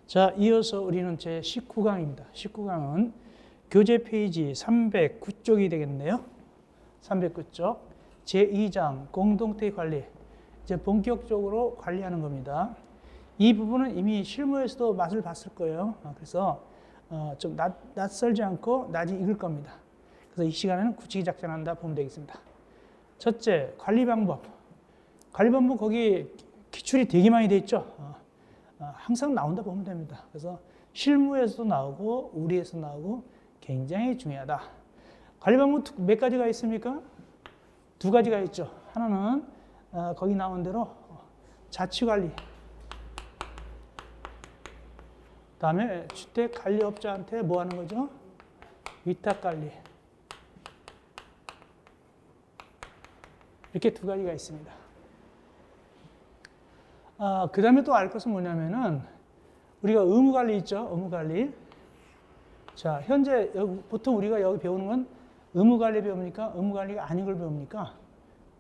자, 이어서 우리는 제 19강입니다. 19강은 교재 페이지 309쪽이 되겠네요. 309쪽 제2장 공동체 관리. 이제 본격적으로 관리하는 겁니다. 이 부분은 이미 실무에서도 맛을 봤을 거예요. 그래서 좀 낯설지 않고 나중에 읽을 겁니다. 그래서 이 시간에는 굳히기 작전한다 보면 되겠습니다. 첫째, 관리 방법. 관리 방법 거기 기출이 되게 많이 돼 있죠. 항상 나온다 보면 됩니다. 그래서 실무에서도 나오고 우리에서 나오고 굉장히 중요하다. 관리 방법 몇 가지가 있습니까? 두 가지가 있죠. 하나는 거기 나온 대로 자치관리. 그다음에 주택관리업자한테 뭐 하는 거죠? 위탁관리. 이렇게 두 가지가 있습니다. 그 다음에 또 알 것은 뭐냐면은 우리가 의무관리 있죠. 의무관리. 자, 현재 보통 우리가 여기 배우는 건 의무관리 배웁니까? 의무관리가 아닌 걸 배웁니까?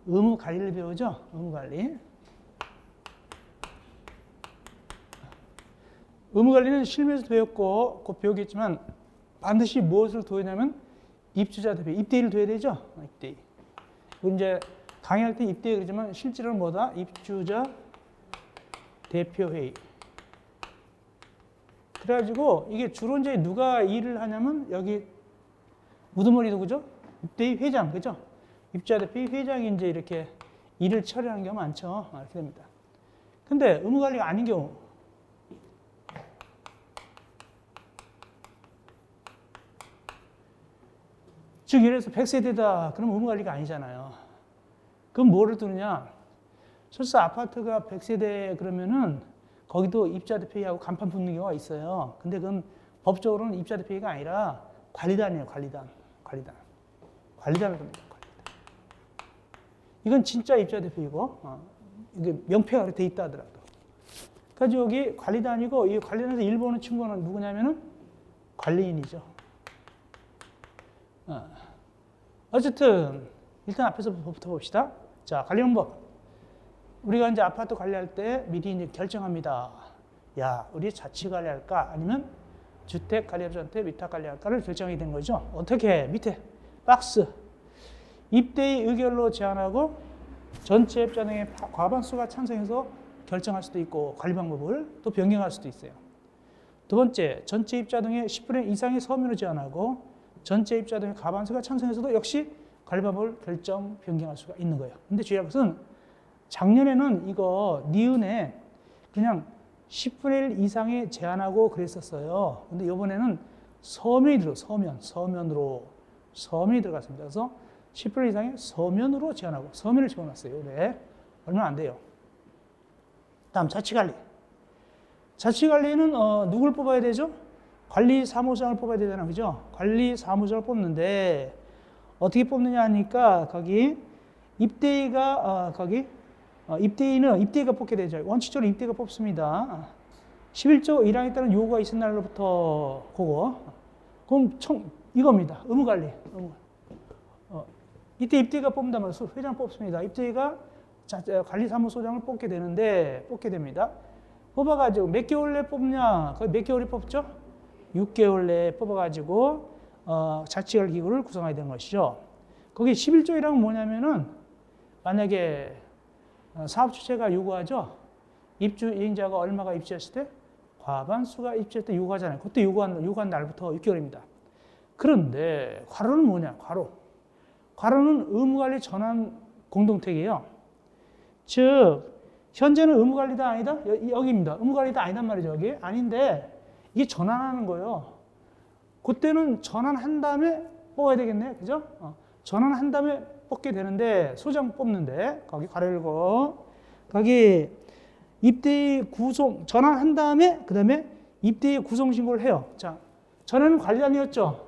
의무관리를 배우죠. 의무관리. 의무관리는 실무에서도 배웠고 곧 배우겠지만 반드시 무엇을 둬야냐면 입주자 대표, 입대일을 둬야 되죠. 입대일. 이제 강의할 때 입대일 그러지만 실제로는 뭐다? 입주자 대표회의. 그래가지고 이게 주로 이제 누가 일을 하냐면 여기 우두머리 누구죠? 입대회 회장, 그죠? 입주자 대표회 회장이 이제 이렇게 일을 처리하는 경우 많죠. 이렇게 됩니다. 근데 의무관리가 아닌 경우. 즉, 예를 들어서 100세대다. 그럼 의무관리가 아니잖아요. 그럼 뭐를 두느냐? 설사 아파트가 100세대 그러면은 거기도 입주자 대표회의하고 간판 붙는 경우가 있어요. 근데 그건 법적으로는 입주자 대표회의가 아니라 관리단이에요. 관리단을 겁니다. 관리단. 이건 진짜 입주자 대표이고 이게 명패가 그렇게 돼 있다 하더라도. 그래서 여기 관리단이고 이 관리단에서 일 보는 친구는 누구냐면은 관리인이죠. 어쨌든 일단 앞에서부터 봅시다. 자, 관리 방법. 우리가 이제 아파트 관리할 때 미리 이제 결정합니다. 야, 우리 자치 관리할까? 아니면 주택 관리업자한테 위탁 관리할까를 결정이 된 거죠. 어떻게? 밑에 박스. 입대의 의결로 제안하고 전체 입자 등의 과반수가 찬성해서 결정할 수도 있고 관리 방법을 또 변경할 수도 있어요. 두 번째, 전체 입자 등의 10분의 이상의 서면으로 제안하고 전체 입자 등의 과반수가 찬성해서도 역시 관리 방법을 결정, 변경할 수가 있는 거예요. 근데 주의할 것은 작년에는 이거 니은에 그냥 10분의 1 이상의 제한하고 그랬었어요. 근데 이번에는 서면이 서면으로 들어갔습니다. 그래서 10분의 1 이상의 서면으로 제한하고 서면을 집어넣었어요. 네. 얼마 안 돼요. 다음 자치관리. 자치관리는 누굴 뽑아야 되죠? 관리사무장을 뽑아야 되잖아요. 그죠? 관리사무장을 뽑는데 어떻게 뽑느냐 하니까 거기 입대위가 입대위가 뽑게 되죠. 원칙적으로 입대위가 뽑습니다. 11조 1항에 따른 요구가 있은 날로부터 그거. 그럼 이겁니다. 의무관리. 이때 입대위가 뽑는단 말이에요. 회장 뽑습니다. 입대위가 관리사무소장을 뽑게 됩니다. 뽑아가지고 몇 개월 내에 뽑냐? 거의 몇 개월에 뽑죠? 6개월 내에 뽑아가지고 자치관리 기구를 구성해야 되는 것이죠. 거기 11조 1항은 뭐냐면은 만약에 사업주체가 요구하죠. 입주 이행자가 얼마가 입주했을 때? 과반수가 입주했을 때 요구하잖아요. 그때 요구한 날부터 6개월입니다. 그런데 괄호는 뭐냐? 괄호는 의무관리 전환 공동택이에요. 즉 현재는 의무관리다 아니다? 여기입니다. 의무관리다 아니단 말이죠. 여기 아닌데 이게 전환하는 거예요. 그때는 전환한 다음에 뽑아야 되겠네. 그죠? 전환한 다음에 뽑게 되는데 소장 뽑는데 거기 가려고 거기 입대의 구성 전환한 다음에 그다음에 입대의 구성 신고를 해요. 자, 전환은 관리단이었죠.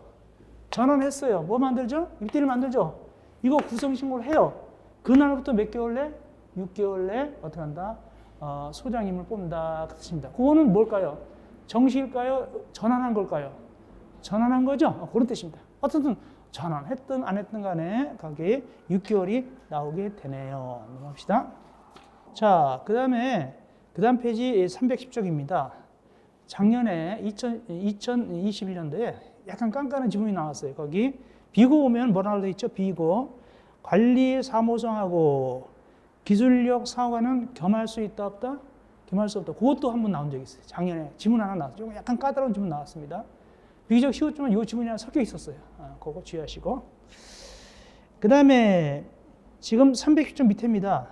전환했어요. 뭐 만들죠? 입대를 만들죠. 이거 구성 신고를 해요. 그날부터 몇 개월 내? 6개월 내 어떻게 한다? 소장님을 뽑는다 그 뜻입니다. 그거는 뭘까요? 정시일까요? 전환한 걸까요? 전환한 거죠? 그런 뜻입니다. 어쨌든 전환했든 안 했든 간에 거기에 6개월이 나오게 되네요. 넘어갑시다. 자, 그 다음 페이지 310쪽입니다. 작년에 2021년도에 약간 깐깐한 지문이 나왔어요. 거기 비고 오면 뭐라고 돼 있죠? 비고 관리 사무성하고 기술력 상호간은 겸할 수 있다 없다? 겸할 수 없다. 그것도 한번 나온 적이 있어요. 작년에 지문 하나 나왔죠. 약간 까다로운 지문 나왔습니다. 비교적 쉬웠지만 이 지문이 하나 섞여 있었어요. 그거 주의하시고. 그 다음에 지금 310점 밑에입니다.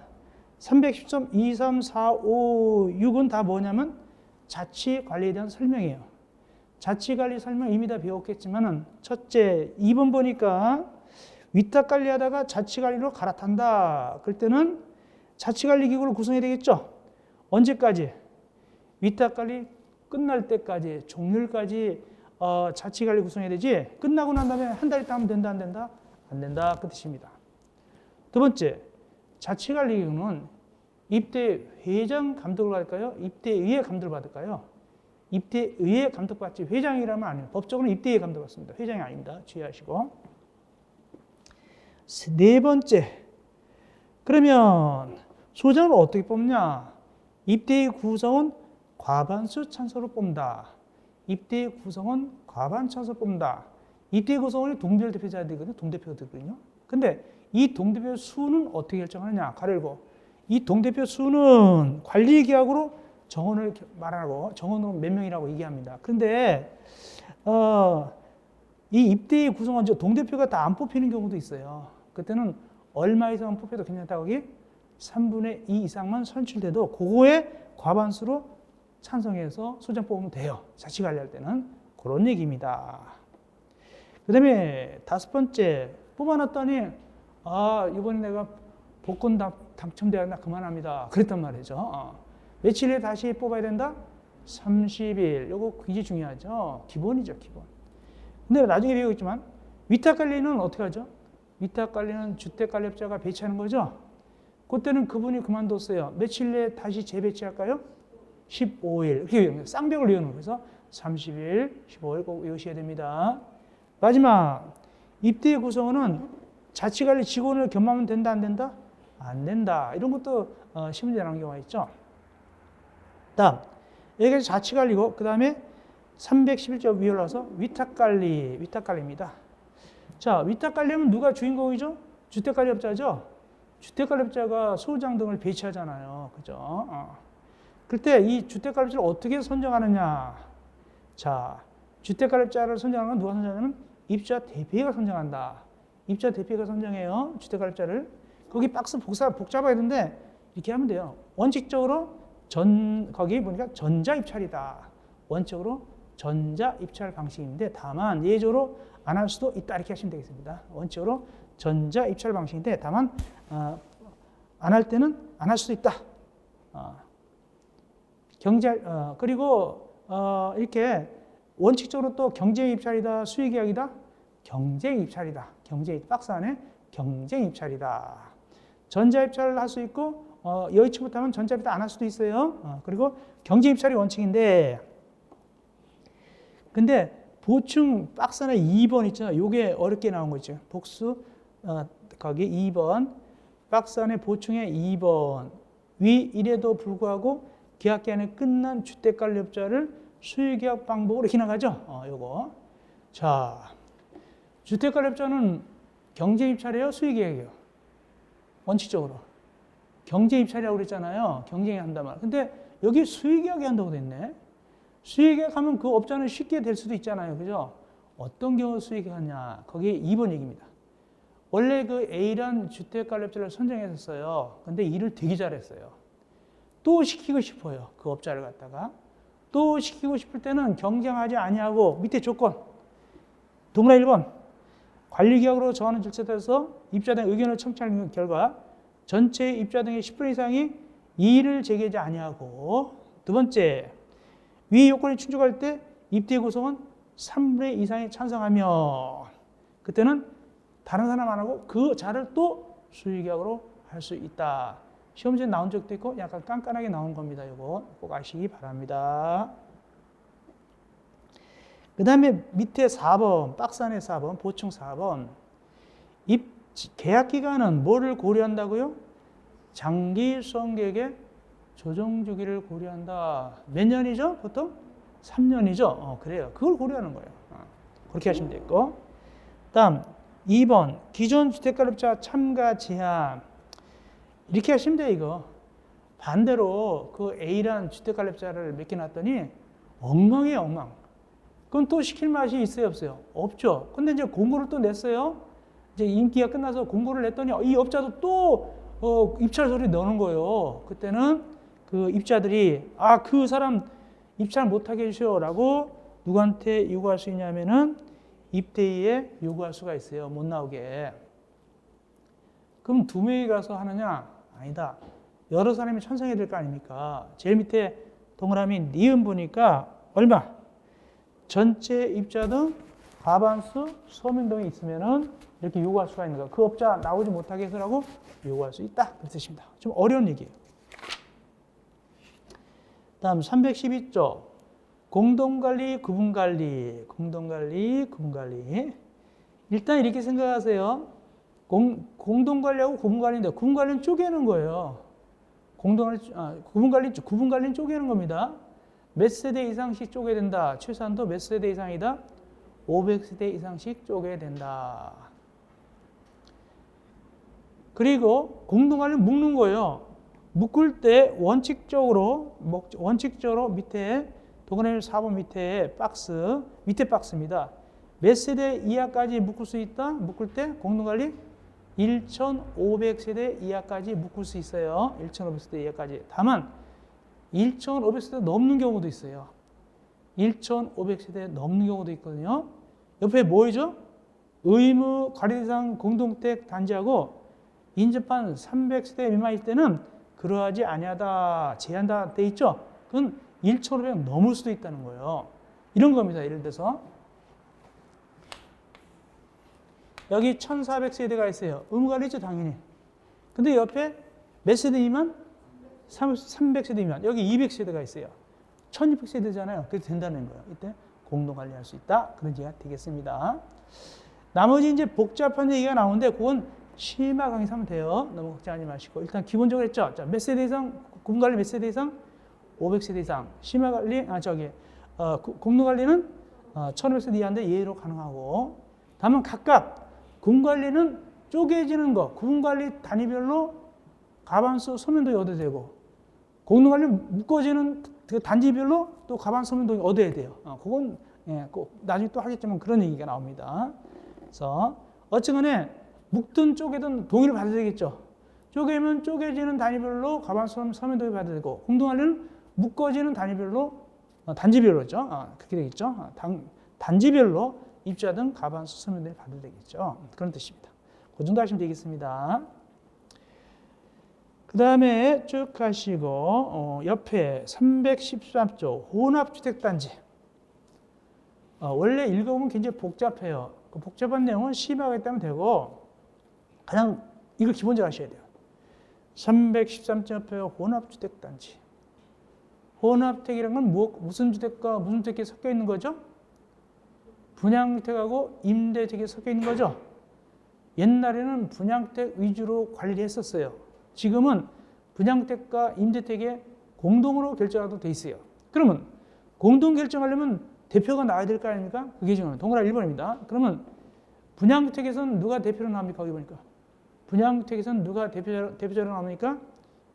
310점 2, 3, 4, 5, 6은 다 뭐냐면 자치관리에 대한 설명이에요. 자치관리 설명 이미 다 배웠겠지만은 첫째, 2번 보니까 위탁관리하다가 자치관리로 갈아탄다. 그럴 때는 자치관리기구를 구성해야 되겠죠. 언제까지? 위탁관리 끝날 때까지, 종료일까지 자치관리 구성해야 되지. 끝나고 난 다음에 한 달 있다 하면 된다, 안 된다? 안 된다. 그 뜻입니다. 두 번째, 자치관리기구는 입대 회장 감독을 받을까요? 입대의회 감독을 받을까요? 입대의회 감독받지 회장이라면 아니에요. 법적으로는 입대의회 감독받습니다. 회장이 아닙니다. 주의하시고. 네 번째, 그러면 소장을 어떻게 뽑냐? 입대의 구성은 과반수 찬성으로 뽑는다. 입대의 구성은 과반 찬성으로 뽑는다. 입대의 구성원이 동별 대표자야 되거든요. 동대표가 되거든요. 근데 이 동대표 수는 어떻게 결정하느냐? 가로 열고. 이 동대표 수는 관리계약으로 정원을 말하고 정원으로 몇 명이라고 얘기합니다. 그런데 이 입대의 구성원 동대표가 다 안 뽑히는 경우도 있어요. 그때는 얼마 이상 뽑혀도 괜찮다고 하기 3분의 2 이상만 선출돼도 그거에 과반수로 찬성해서 소장 뽑으면 돼요. 자치관리할 때는. 그런 얘기입니다. 그 다음에 다섯 번째, 뽑아놨더니 이번에 내가 복권 당첨돼야 나 그만합니다. 그랬단 말이죠. 며칠 후에 다시 뽑아야 된다? 30일. 이거 굉장히 중요하죠. 기본이죠, 기본. 근데 나중에 배우겠지만 위탁관리는 어떻게 하죠? 위탁관리는 주택관리업자가 배치하는 거죠. 그때는 그분이 그만뒀어요. 며칠 내에 다시 재배치할까요? 15일. 이렇게 쌍벽을 이어놓은 거예요. 그래서 30일, 15일 꼭 외우셔야 됩니다. 마지막, 입대 구성원은 자치관리 직원을 겸하면 된다, 안 된다? 안 된다. 이런 것도 시험에 나온 경우가 있죠. 다음, 여기까지 자치관리고, 그 다음에 311조 위에 올라서 위탁관리입니다. 자, 위탁관리하면 누가 주인공이죠? 주택관리업자죠? 주택관리업자가 소장 등을 배치하잖아요. 그죠? 그럴 때 이 주택관리업자를 어떻게 선정하느냐? 자, 주택관리업자를 선정하는 건 누가 선정하냐면 입주자 대표가 선정한다. 입주자 대표가 선정해요. 주택관리업자를. 거기 박스 복잡해야 되는데 이렇게 하면 돼요. 원칙적으로 거기 보니까 전자입찰이다. 원칙적으로 전자입찰 방식인데 다만 예외적으로 안 할 수도 있다. 이렇게 하시면 되겠습니다. 원칙적으로 전자입찰 방식인데 다만 안 할 때는 안 할 수도 있다. 그리고 이렇게 원칙적으로 또 경쟁입찰이다, 수의계약이다, 경쟁입찰이다. 박스 안에 경쟁입찰이다. 전자입찰을 할 수 있고 여의치 못하면 전자입찰 안 할 수도 있어요. 그리고 경쟁입찰이 원칙인데 근데 보충 박스 안에 2번 있잖아요. 요게 어렵게 나온 거 있죠. 복수 거기 2번 박스 안에 보충에 2번 위 이래도 불구하고 계약 기간에 끝난 주택관리업자를 수의계약 방법으로 이렇게 나가죠. 요거. 자, 주택관리업자는 경쟁입찰이에요, 수의계약이에요? 원칙적으로 경쟁입찰이라고 그랬잖아요. 경쟁이 한단 말. 근데 여기 수의계약이 한다고 됐네. 수의계약 하면 그 업자는 쉽게 될 수도 있잖아요. 그죠? 어떤 경우 수의계약 하냐? 거기 2번 얘기입니다. 원래 그 A란 주택관리업자를 선정했었어요. 근데 일을 되게 잘했어요. 또 시키고 싶어요. 그 업자를 갖다가. 또 시키고 싶을 때는 경쟁하지 아니하고 밑에 조건. 동그라미 1번. 관리계약으로 정하는 절차에 따라서 입자 등 의견을 청취한 결과 전체 입자 등의 10% 이상이 이의를 제기하지 아니하고 두 번째. 위 요건이 충족할 때 입대 구성은 3분의 2 이상이 찬성하면 그때는 다른 사람 안 하고 그 자를 또 수의계약으로 할 수 있다. 시험지에 나온 적도 있고 약간 깐깐하게 나온 겁니다. 이거 꼭 아시기 바랍니다. 그 다음에 밑에 4번, 박스 안에 4번, 보충 4번. 계약 기간은 뭐를 고려한다고요? 장기 수험계획의 조정 주기를 고려한다. 몇 년이죠? 보통? 3년이죠. 그래요. 그걸 고려하는 거예요. 그렇게 하시면 되고. 다음 2번 기존 주택가입자 참가 제한. 이렇게 하시면 돼요. 이거. 반대로 그 A라는 주택가입자를 몇 개 놨더니 엉망이에요. 엉망. 그럼 또 시킬 맛이 있어요? 없어요? 없죠. 근데 이제 공고를 또 냈어요. 이제 임기가 끝나서 공고를 냈더니 이 업자도 또 입찰 서류 넣는 거예요. 그때는 그 입자들이 그 사람 입찰 못하게 해주시오라고 누구한테 요구할 수 있냐면은 입대위에 요구할 수가 있어요. 못 나오게. 그럼 2명이 가서 하느냐? 아니다. 여러 사람이 찬성해야 될 거 아닙니까? 제일 밑에 동그라미 니은 보니까 얼마? 전체 입자 등 과반수 서명동이 있으면은 이렇게 요구할 수가 있는 거예요. 그 업자 나오지 못하게 해서라고 요구할 수 있다. 그 뜻입니다. 좀 어려운 얘기예요. 다음 312조 공동관리, 구분관리. 공동관리, 구분관리. 일단 이렇게 생각하세요. 공동관리하고 구분관리인데 구분관리는 쪼개는 거예요. 구분관리는 쪼개는 겁니다. 몇 세대 이상씩 쪼개야 된다. 최소한도 몇 세대 이상이다? 500세대 이상씩 쪼개야 된다. 그리고 공동관리는 묶는 거예요. 묶을 때 원칙적으로 밑에 동그라미 4번 밑에 박스입니다. 몇 세대 이하까지 묶을 수 있다? 묶을 때 공동관리 1,500세대 이하까지 묶을 수 있어요. 1,500세대 이하까지. 다만 1,500세대 넘는 경우도 있어요. 1,500세대 넘는 경우도 있거든요. 옆에 뭐죠? 의무 관리 대상 공동주택 단지하고 인접한 300세대 미만일 때는 그러하지 아니하다, 제한다 돼 있죠? 그건 1,500 넘을 수도 있다는 거예요. 이런 겁니다. 예를 들어서 여기 1,400세대가 있어요. 의무관리죠, 당연히. 근데 옆에 몇 세대 미만? 300세대 미만. 여기 200세대가 있어요. 1,600세대잖아요. 그래도 된다는 거예요. 이때 공동관리할 수 있다. 그런 얘기가 되겠습니다. 나머지 이제 복잡한 얘기가 나오는데 그건 심화 강의에서 하면 돼요. 너무 걱정하지 마시고. 일단 기본적으로 했죠. 자, 몇 세대 이상? 공동관리 몇 세대 이상? 500세대 이상. 심화 관리, 공동관리는 1,500세대 이하인데 예외로 가능하고. 다만 각각 군관리는 쪼개지는 거, 군관리 단위별로 과반수 서면동이 얻어야 되고, 공동관리 묶어지는 그 단지별로 또 과반수 서면동이 얻어야 돼요. 그건 꼭 나중에 또 하겠지만 그런 얘기가 나옵니다. 그래서 어쨌거나 묶든 쪼개든 동의를 받아야 되겠죠. 쪼개면 쪼개지는 단위별로 과반수 서면동이 받아야 되고, 공동관리는 묶어지는 단위별로 단지별로죠. 그렇게 되겠죠. 단지별로 입자 등 과반수 서면들이 받아야 되겠죠. 그런 뜻입니다. 그 정도 하시면 되겠습니다. 그 다음에 쭉 가시고 옆에 313조 혼합주택단지. 원래 읽어보면 굉장히 복잡해요. 그 복잡한 내용은 심화하겠다면 되고 그냥 이거 기본적으로 하셔야 돼요. 313조 옆에 혼합주택단지. 혼합주택이라는 건 무슨 주택과 무슨 주택이 섞여 있는 거죠? 분양주택하고 임대주택이 섞여 있는 거죠. 옛날에는 분양주택 위주로 관리를 했었어요. 지금은 분양주택과 임대주택에 공동으로 결정하도록 돼 있어요. 그러면 공동 결정하려면 대표가 나와야 될 거 아닙니까? 그게 중요해요. 동그라미 1번입니다. 그러면 분양주택에서는 누가 대표로 나옵니까? 거기 보니까. 분양주택에서는 누가 대표자로 나옵니까?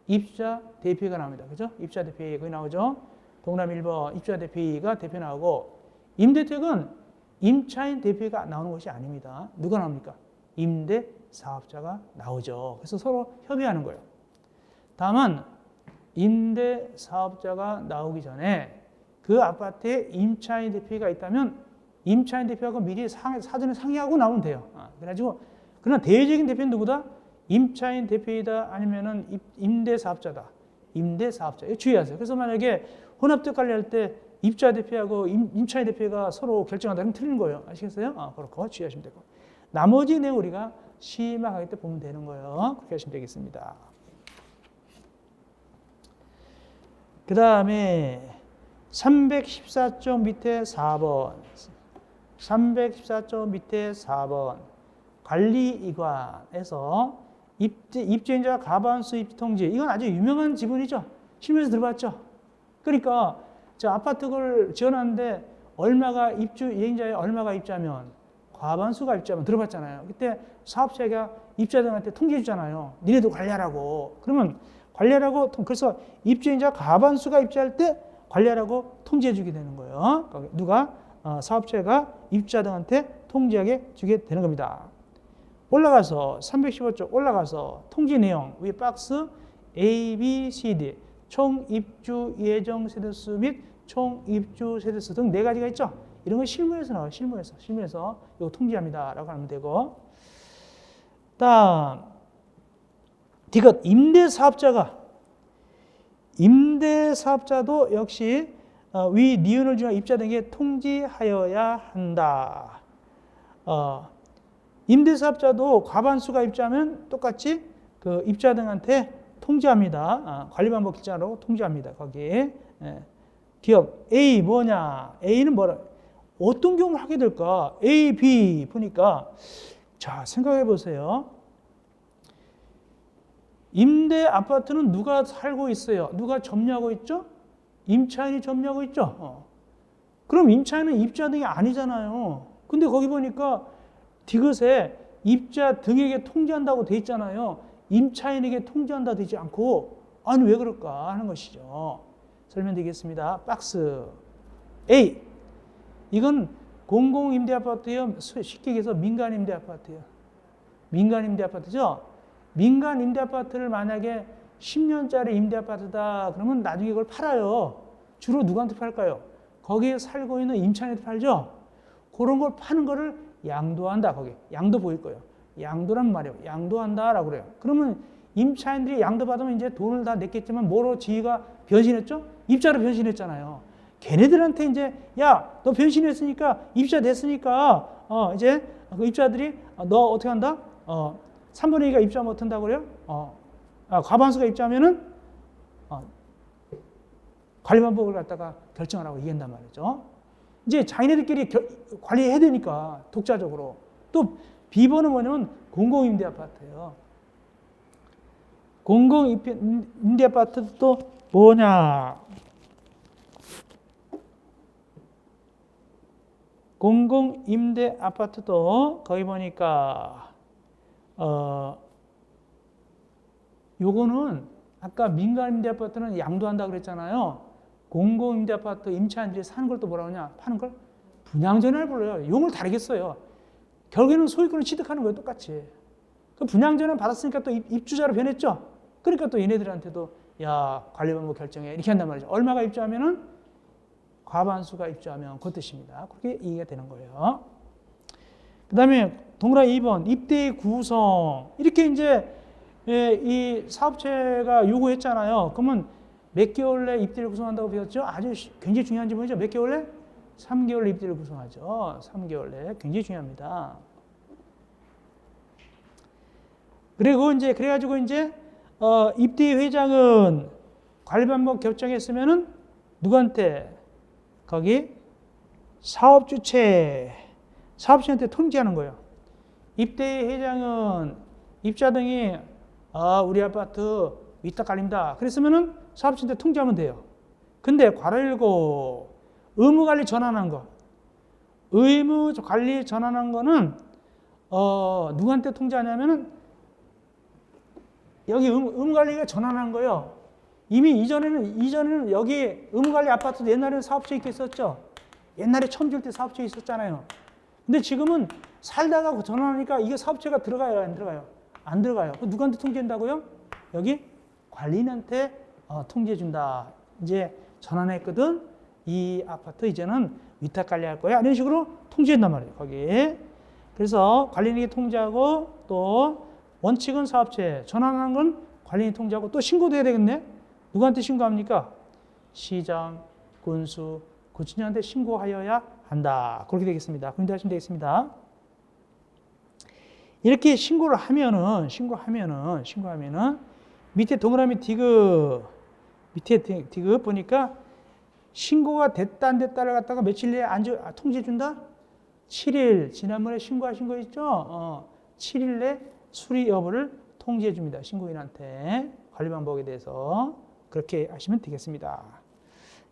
입주자 대표가 나옵니다. 그죠? 입주자 대표가 거기 나오죠. 동그라미 1번 입주자 대표가 대표 나오고, 임대주택은 임차인 대표가 나오는 것이 아닙니다. 누가 나옵니까? 임대 사업자가 나오죠. 그래서 서로 협의하는 거예요. 다만 임대 사업자가 나오기 전에 그 아파트에 임차인 대표가 있다면 임차인 대표하고 미리 사전에 상의하고 나오면 돼요. 그래가지고 그러나 대외적인 대표는 누구다? 임차인 대표이다 아니면은 임대 사업자다. 임대 사업자. 이거 주의하세요. 그래서 만약에 혼합주택 관리할 때 입주자 대표하고 임차인 대표가 서로 결정한다면 틀린 거예요. 아시겠어요? 그렇고 주의하시면 되고. 나머지 내용 우리가 심화하기 때 보면 되는 거예요. 그렇게 하시면 되겠습니다. 그 다음에 314조 밑에 4번. 314조 밑에 4번. 관리이관에서 입주인자 과반수 입지 통지. 이건 아주 유명한 지문이죠. 실무에서 들어봤죠. 그러니까 자, 아파트를 지어놨는데 얼마가 입주 이행자에 얼마가 입주하면 과반수가 입주하면 들어봤잖아요. 그때 사업자가 입주자들한테 통지해 주잖아요. 니네도 관리하라고. 그러면 관리하라고 그래서 입주인자 과반수가 입주할 때 관리하라고 통지해 주게 되는 거예요. 누가 사업자가 입주자들한테 통지하게 주게 되는 겁니다. 올라가서 315쪽 올라가서 통지 내용 위에 박스 A, B, C, D 총 입주 예정 세대수 및 총 입주 세대수 등 4가지가 있죠. 이런 건 실무에서 나와요. 실무에서 이거 통지합니다라고 하면 되고, 다음 디귿 임대사업자도 역시 위 니은을 중한 입자 등에 통지하여야 한다. 임대사업자도 과반수가 입주하면 똑같이 그 입주자 등한테 통지합니다. 관리 방법 기자로 통지합니다. 거기. 기업 A 뭐냐? A는 뭐라? 어떤 경우를 하게 될까? A, B 보니까 자 생각해 보세요. 임대 아파트는 누가 살고 있어요? 누가 점유하고 있죠? 임차인이 점유하고 있죠. 그럼 임차인은 입주자 등이 아니잖아요. 근데 거기 보니까 디귿에 입주자 등에게 통지한다고 돼 있잖아요. 임차인에게 통지한다 되지 않고 아니 왜 그럴까 하는 것이죠. 설명드리겠습니다. 박스 A 이건 공공임대아파트예요. 쉽게 얘기해서 민간임대아파트예요. 민간임대아파트죠. 민간임대아파트를 만약에 10년짜리 임대아파트다 그러면 나중에 그걸 팔아요. 주로 누구한테 팔까요? 거기에 살고 있는 임차인한테 팔죠. 그런 걸 파는 거를 양도한다. 거기 양도 보일 거예요. 양도란 말이에요. 양도한다라고 그래요. 그러면 임차인들이 양도 받으면 이제 돈을 다 냈겠지만 뭐로 지위가 변신했죠? 입자로 변신했잖아요. 걔네들한테 이제 야, 너 변신했으니까 입자 됐으니까 이제 그 입자들이 너 어떻게 한다? 3분의 2가 입자 못 한다고 그래요? 과반수가 입자면은 관리 방법을 갖다가 결정하라고 얘기한단 말이죠. 이제 자기네들끼리 관리해야 되니까 독자적으로. 또 B번은 뭐냐면 공공임대 아파트예요. 공공임대 아파트도 또 뭐냐? 공공임대 아파트도 거기 보니까 요거는 아까 민간임대 아파트는 양도한다 그랬잖아요. 공공임대 아파트 임차인들이 사는 걸 또 뭐라고 하냐? 파는 걸 분양전환을 불러요. 용을 다르게 써요. 결국에는 소유권을 취득하는 거예요. 똑같이. 그 분양전환 받았으니까 또 입주자로 변했죠. 그러니까 또 얘네들한테도 야 관리 방법 결정해 이렇게 한단 말이죠. 얼마가 입주하면은 과반수가 입주하면 그 뜻입니다. 그렇게 이해가 되는 거예요. 그 다음에 동그라미 2번 입대의 구성 이렇게 이제 이 사업체가 요구했잖아요. 그러면 몇 개월 내 입대를 구성한다고 배웠죠? 아주 굉장히 중요한 지문이죠. 몇 개월 내? 3개월 내 입대를 구성하죠. 3개월 내 굉장히 중요합니다. 그리고 이제 그래가지고 이제 입대 회장은 관리 방법 결정했으면은 누구한테? 거기 사업주체한테 통지하는 거예요. 입대 회장은 입자 등이 우리 아파트 위탁 깔립니다. 그랬으면은 사업주한테 통지하면 돼요. 근데 괄호 열고 의무관리 전환한 거. 의무관리 전환한 거는 누구한테 통지하냐면은 여기 의무관리가 전환한 거예요. 이미 이전에는 여기 의무관리 아파트도 옛날에는 사업체 있겠었죠. 옛날에 처음 줄 때 사업체 있었잖아요. 근데 지금은 살다가 전환하니까 이게 사업체가 들어가요, 안 들어가요? 안 들어가요. 누구한테 통지한다고요? 여기 관리인한테 통지해준다. 이제 전환했거든. 이 아파트 이제는 위탁 관리할 거야. 이런 식으로 통지한단 말이에요. 거기. 그래서 관리인에게 통지하고 또 원칙은 사업체, 전환하는 건 관리인이 통지하고 또 신고도 해야 되겠네. 누구한테 신고합니까? 시장, 군수, 구청장한테 신고하여야 한다. 그렇게 되겠습니다. 그렇게 하시면 되겠습니다. 이렇게 신고를 하면은 밑에 동그라미 디귿 밑에 디귿 보니까 신고가 됐다 안 됐다를 갖다가 며칠 내에 통지해 준다? 7일 지난번에 신고하신 거 있죠? 7일 내 수리 여부를 통지해 줍니다. 신고인한테 관리 방법에 대해서 그렇게 하시면 되겠습니다.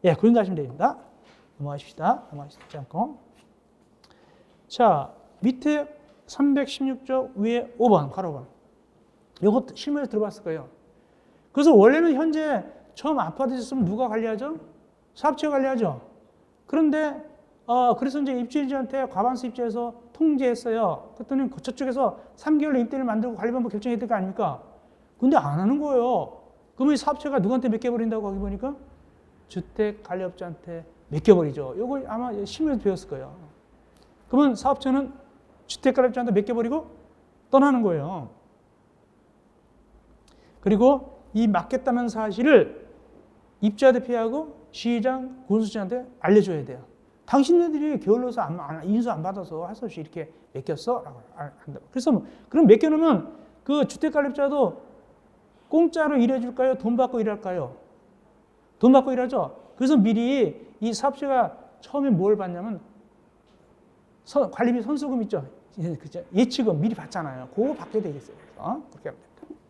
예, 그 정도 하시면 됩니다. 넘어가십시다. 넘어가시지 않고. 자, 밑에 316쪽 위에 5번, 가로 5번. 이거 실무에서 들어봤을 거예요. 그래서 원래는 현재 처음 아파트 있으면 누가 관리하죠? 사업체가 관리하죠. 그런데 그래서 이제 입주인한테 과반수 입주해서 통지했어요. 그랬더니 저쪽에서 3개월 입대를 만들고 관리 방법 결정해야 될 거 아닙니까? 근데 안 하는 거예요. 그러면 이 사업체가 누구한테 맡겨버린다고 거기 보니까 주택관리업자한테 맡겨버리죠. 이거 아마 실무에서 배웠을 거예요. 그러면 사업체는 주택관리업자한테 맡겨버리고 떠나는 거예요. 그리고 이 맡겼다는 사실을 입주자 대표하고 시장, 군수장한테 알려줘야 돼요. 당신네들이 게을러서 인수 안 받아서 할 수 없이 이렇게 맡겼어? 라고 한다고. 그래서 그럼 맡겨놓으면 그 주택관리업자도 공짜로 일해줄까요? 돈 받고 일할까요? 돈 받고 일하죠? 그래서 미리 이 사업체가 처음에 뭘 받냐면 관리비 선수금 있죠? 예치금 미리 받잖아요. 그거 받게 되겠어요. 그렇게 하면 됩니다.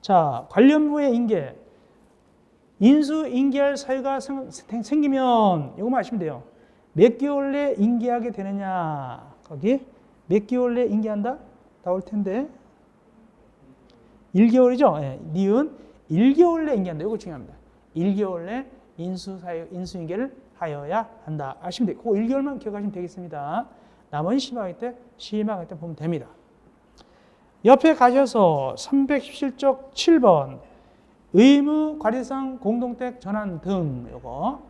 자, 관련부의 인계. 인수 인계할 사유가 생기면 이거만 아시면 돼요. 몇 개월 내 인계하게 되느냐. 거기 몇 개월 내 인계한다? 나올 텐데 1개월이죠. 예, 니은 1개월 내 인계한다. 이거 중요합니다. 1개월 내 인수 인계를 하여야 한다. 아시면 돼요. 그 1개월만 기억하시면 되겠습니다. 나머지 심의할 때 보면 됩니다. 옆에 가셔서 317쪽 7번 의무 관리상 공동택 전환 등 요거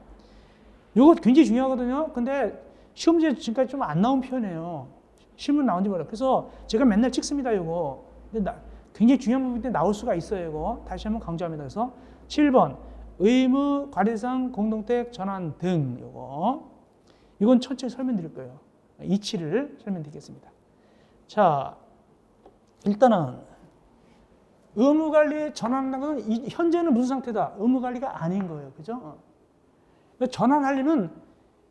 굉장히 중요하거든요. 근데 시험지에 지금까지 좀 안 나온 표현이에요. 실문 나온지 몰라요. 그래서 제가 맨날 찍습니다. 요거 근데 굉장히 중요한 부분인데 나올 수가 있어요. 이거 다시 한번 강조합니다. 그래서 7번 의무 관리상 공동택 전환 등 이건 천천히 설명드릴 거예요. 이치를 설명드리겠습니다. 자, 일단은 의무관리에 전환하는 건 현재는 무슨 상태다? 의무관리가 아닌 거예요. 그죠? 전환하려면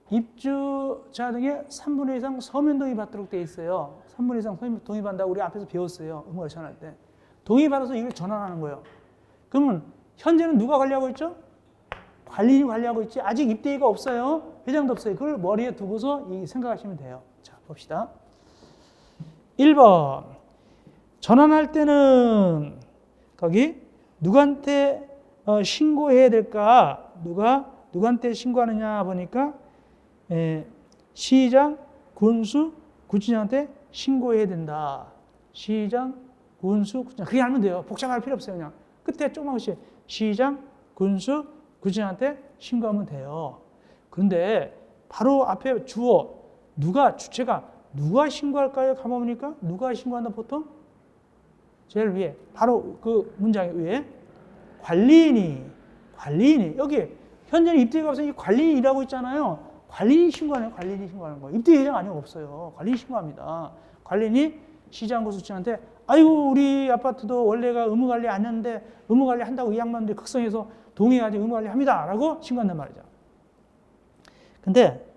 입주자 등의 3분의 2 이상 서면 동의받도록 되어 있어요. 3분의 2 이상 서면 동의받는다고 우리 앞에서 배웠어요. 의무관리 전환할 때. 동의받아서 이걸 전환하는 거예요. 그러면 현재는 누가 관리하고 있죠? 관리인이 관리하고 있지. 아직 입대가 없어요. 회장도 없어요. 그걸 머리에 두고서 생각하시면 돼요. 자, 봅시다. 1번. 전환할 때는 거기 누구한테 신고해야 될까? 누구한테 신고하느냐 보니까 시장, 군수, 구청장한테 신고해야 된다. 시장, 군수, 구청장. 그게 알면 돼요. 복잡할 필요 없어요. 그냥 끝에 조그만 것이 시장, 군수, 구청장한테 신고하면 돼요. 그런데 바로 앞에 주어 주체가 누가 신고할까요? 가보니까 누가 신고한다 보통? 제일 위에 바로 그 문장 위에 관리인이 여기 현재는 입대가 없으니 관리인이 일하고 있잖아요. 관리인이 신고하는 거예요. 입대 예정 아니면 없어요. 관리인이 신고합니다. 관리인이 시장 구수청한테 아이고 우리 아파트도 원래가 의무관리 안 했는데 의무관리 한다고 이 양반들이 극성해서 동의해가지고 의무관리 합니다. 라고 신고한단 말이죠. 근데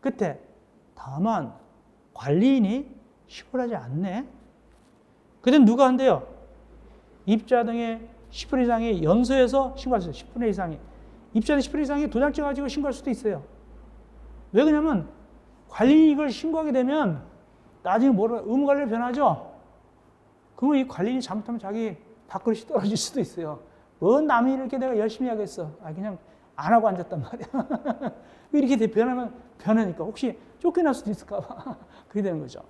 끝에 다만 관리인이 신고하지 않네. 그땐 누가 한대요? 입주자 등의 10% 이상이 연소해서 신고할 수 있어요. 10분의 이상이. 입주자 10% 이상이 도장증 가지고 신고할 수도 있어요. 왜 그러냐면 관리인이 이걸 신고하게 되면 나중에 의무관리로 변하죠? 그러면 이 관리인이 잘못하면 자기 밥그릇이 떨어질 수도 있어요. 뭔 남이 이렇게 내가 열심히 하겠어. 그냥 안 하고 앉았단 말이야. 이렇게 변하니까 혹시 쫓겨날 수도 있을까 봐. 그게 되는 거죠.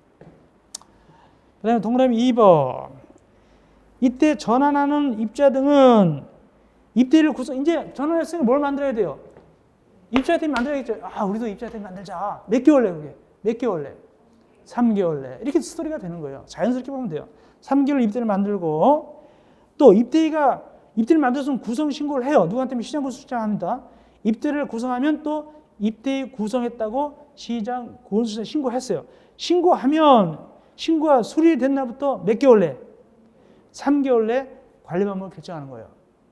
그 다음에 동그라미 2번. 이때 전환하는 입주자 등은 입대를 이제 전환했으니까 뭘 만들어야 돼요? 입주자팀 만들어야겠죠. 우리도 입주자팀 만들자. 몇 개월 내 그게? 몇 개월 내? 3개월 내. 이렇게 스토리가 되는 거예요. 자연스럽게 보면 돼요. 3개월 입대를 만들고 또 입대를 만들어서 구성 신고를 해요. 누구한테 시장 군수장 합니다. 입대를 구성하면 또 입대 구성했다고 시장 군수장 신고했어요. 신고가 수리된 날부터 몇 개월 내? 3개월 내 관리 방법을 결정하는 거예요.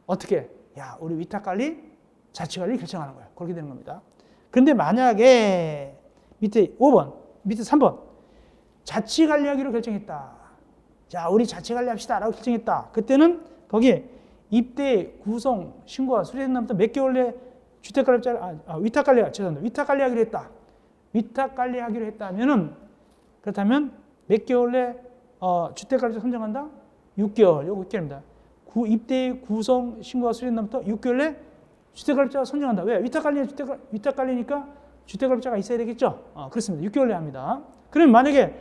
어떻게? 우리 위탁관리, 자치관리 결정하는 거예요. 그렇게 되는 겁니다. 그런데 만약에 밑에 5번, 밑에 3번 자치관리하기로 결정했다. 자, 우리 자치관리 합시다 라고 결정했다. 그때는 거기에 입대 구성 신고가 수리된 날부터 몇 개월 내 위탁 관리하기로 했다. 위탁 관리하기로 했다면은 그렇다면 몇 개월 내 주택 관리자 선정한다? 6개월. 요거 6개월입니다. 입대 구성 신고가 수리된 날부터 6개월 내 주택 관리자 선정한다. 왜? 위탁 관리니까 주택 관리자가 있어야 되겠죠? 그렇습니다. 6개월 내 합니다. 그럼 만약에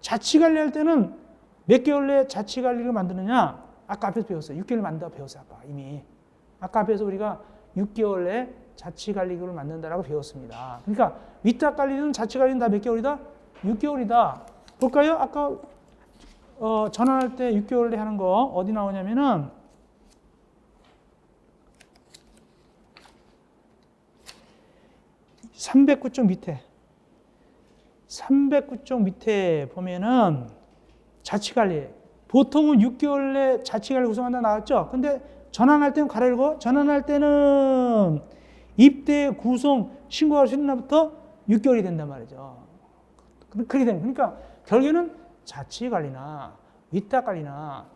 자치 관리할 때는 몇 개월 내 자치 관리를 만드느냐? 아까 앞에서 배웠어요. 6개월 만든다고 배웠어요. 아까 이미. 아까 앞에서 우리가 6개월 내 자치 관리를 만든다라고 배웠습니다. 그러니까 위탁 관리는 자치 관리는 다 몇 개월이다? 6개월이다. 볼까요? 아까 전환할 때 6개월 내 하는 거 어디 나오냐면은 309쪽 밑에 309쪽 밑에 보면은 자치관리 보통은 6개월 내 자치관리 구성한다 나왔죠. 근데 전환할 때는 가로 전환할 때는 입대 구성 신고가 수리된 날부터 6개월이 된단 말이죠. 그렇게 되는 그러니까 결국에는 자치관리나 위탁관리나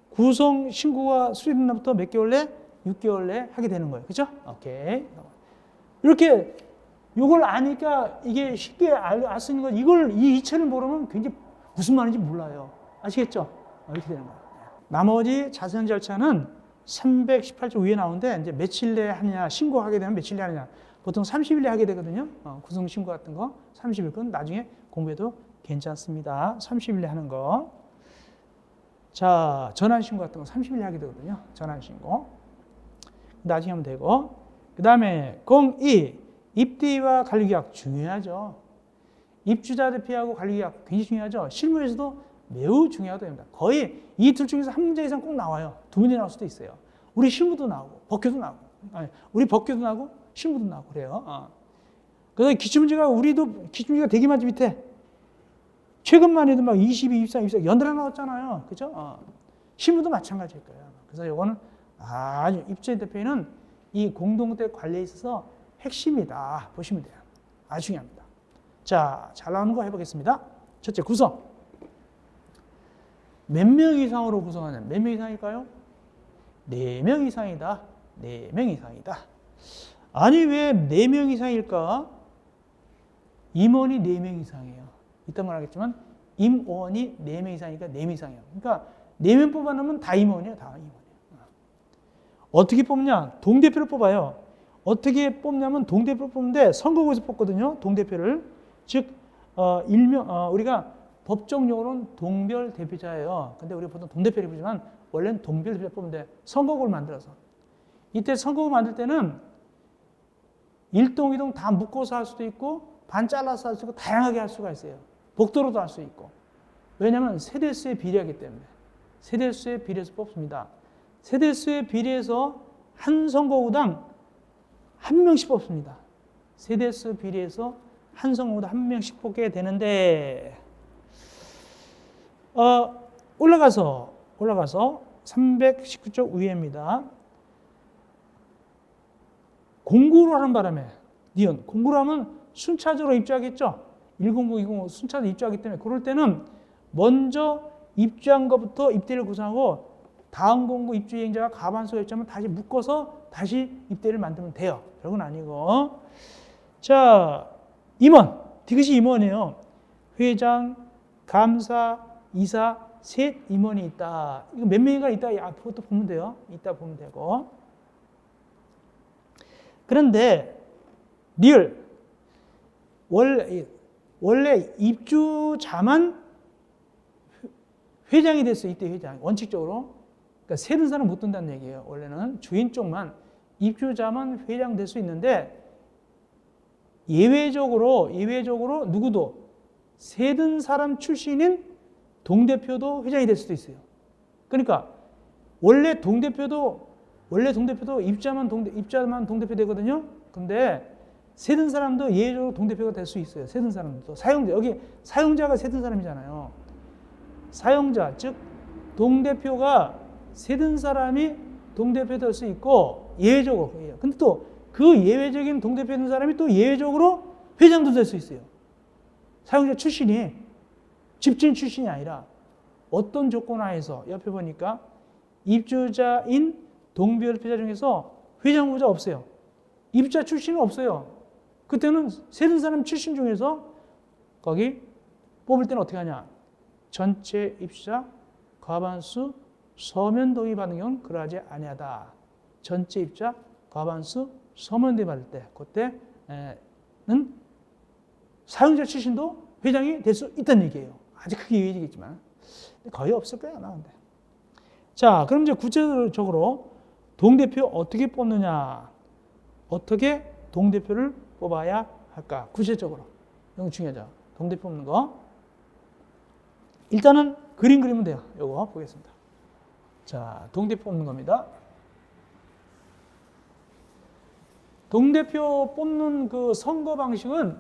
구성 신고가 수리된 날부터 몇 개월 내 6개월 내 하게 되는 거예요. 그렇죠? 오케이. 이렇게 이걸 아니까 이게 쉽게 알 수 있는 건 이 이체를 모르면 굉장히 무슨 말인지 몰라요. 아시겠죠? 이렇게 되는 거예요. 나머지 자세한 절차는 318조 위에 나오는데 이제 며칠 내에 하느냐 신고하게 되면 며칠 내에 하느냐 보통 30일 내에 하게 되거든요. 구성 신고 같은 거 30일 건 나중에 공부해도 괜찮습니다. 30일 내에 하는 거. 자, 전환 신고 같은 거 30일 내에 하게 되거든요. 전환 신고. 나중에 하면 되고. 그다음에 02 입대와 관리계약 중요하죠. 입주자 대피하고 관리계약 굉장히 중요하죠. 실무에서도 매우 중요하다고 합니다. 거의 이 둘 중에서 한 문제 이상 꼭 나와요. 두 문제 나올 수도 있어요. 우리 실무도 나오고 법규도 나오고 우리 법규도 나오고 실무도 나오고 그래요. 그래서 기출문제가 우리도 기출문제가 되게 많지 밑에 최근만 해도 막 22, 23, 24 연달아 나왔잖아요. 그죠? 실무도 마찬가지일 거예요. 그래서 이거는 아주 입주자 대피는 이 공동주택 관리에 있어서 핵심이다 보시면 돼요. 아주 중요합니다. 자, 잘 나오는 거 해보겠습니다. 첫째, 구성. 몇 명 이상으로 구성하냐? 몇 명 이상일까요? 4명 이상이다. 4명 이상이다. 아니 왜 4명 이상일까? 임원이 4명 이상이에요. 이따 말하겠지만 임원이 4명 이상이니까 4명 이상이에요. 그러니까 4명 뽑아놓으면 다 임원이에요. 다 임원이에요. 어떻게 뽑냐? 동대표를 뽑아요. 어떻게 뽑냐면 동대표를 뽑는데 선거구에서 뽑거든요. 동대표를. 즉 우리가 법정 용어로는 동별 대표자예요. 근데 우리가 보통 동대표를 부르지만 원래는 동별 대표자 뽑는데 선거구를 만들어서 이때 선거구 만들 때는 1동, 2동 다 묶어서 할 수도 있고 반 잘라서 할 수 있고 다양하게 할 수가 있어요. 복도로도 할 수 있고. 왜냐하면 세대수에 비례하기 때문에 세대수에 비례해서 뽑습니다. 세대수에 비례해서 한 선거구당 한 명씩 뽑습니다. 세대수 비례해서 한 선거구당 한 명씩 뽑게 되는데 올라가서 319쪽 위에입니다. 공고를 하는 바람에 니은 공고를 하면 순차적으로 입주하겠죠. 109, 205 순차적으로 입주하기 때문에 그럴 때는 먼저 입주한 것부터 입대를 구성하고 다음 공고 입주 이행자가 과반수가 있자면 다시 묶어서 다시 입대를 만들면 돼요. 별건 아니고. 자, 임원. 이것이 임원이에요. 회장, 감사, 이사, 셋 임원이 있다. 이거 몇 명인가 있다. 그것도 보면 돼요. 이따 보면 되고. 그런데 리얼 원래 입주자만 회장이 됐어요. 이때 회장. 원칙적으로. 그러니까 세든 사람 못 든다는 얘기예요. 원래는 주인 쪽만 입주자만 회장 될 수 있는데 예외적으로 누구도 세든 사람 출신인 동대표도 회장이 될 수도 있어요. 그러니까 원래 동대표도 입주자만 동대표 되거든요. 근데 세든 사람도 예외적으로 동대표가 될 수 있어요. 세든 사람도 여기 사용자가 세든 사람이잖아요. 사용자 즉 동대표가 세든 사람이 동대표 될 수 있고 예외적으로. 근데 또 그 예외적인 동대표 된 사람이 또 예외적으로 회장도 될 수 있어요. 사용자 출신이 집주인 출신이 아니라 어떤 조건 하에서 옆에 보니까 입주자인 동비협회자 중에서 회장 후보자 없어요. 입주자 출신은 없어요. 그때는 세든 사람 출신 중에서 거기 뽑을 때는 어떻게 하냐. 전체 입주자 과반수 서면 동의 받는 경우는 그러하지 아니하다. 전체 입주자 과반수 서면 동의 받을 때 그때는 사용자 출신도 회장이 될 수 있다는 얘기예요. 아직 크게 이해지겠지만 거의 없을 거예요. 아마. 근데. 자, 그럼 이제 구체적으로 동대표 어떻게 뽑느냐? 어떻게 동대표를 뽑아야 할까? 구체적으로. 이거 중요하죠. 동대표 뽑는 거. 일단은 그림 그리면 돼요. 이거 보겠습니다. 자, 동대표 뽑는 겁니다. 동대표 뽑는 그 선거 방식은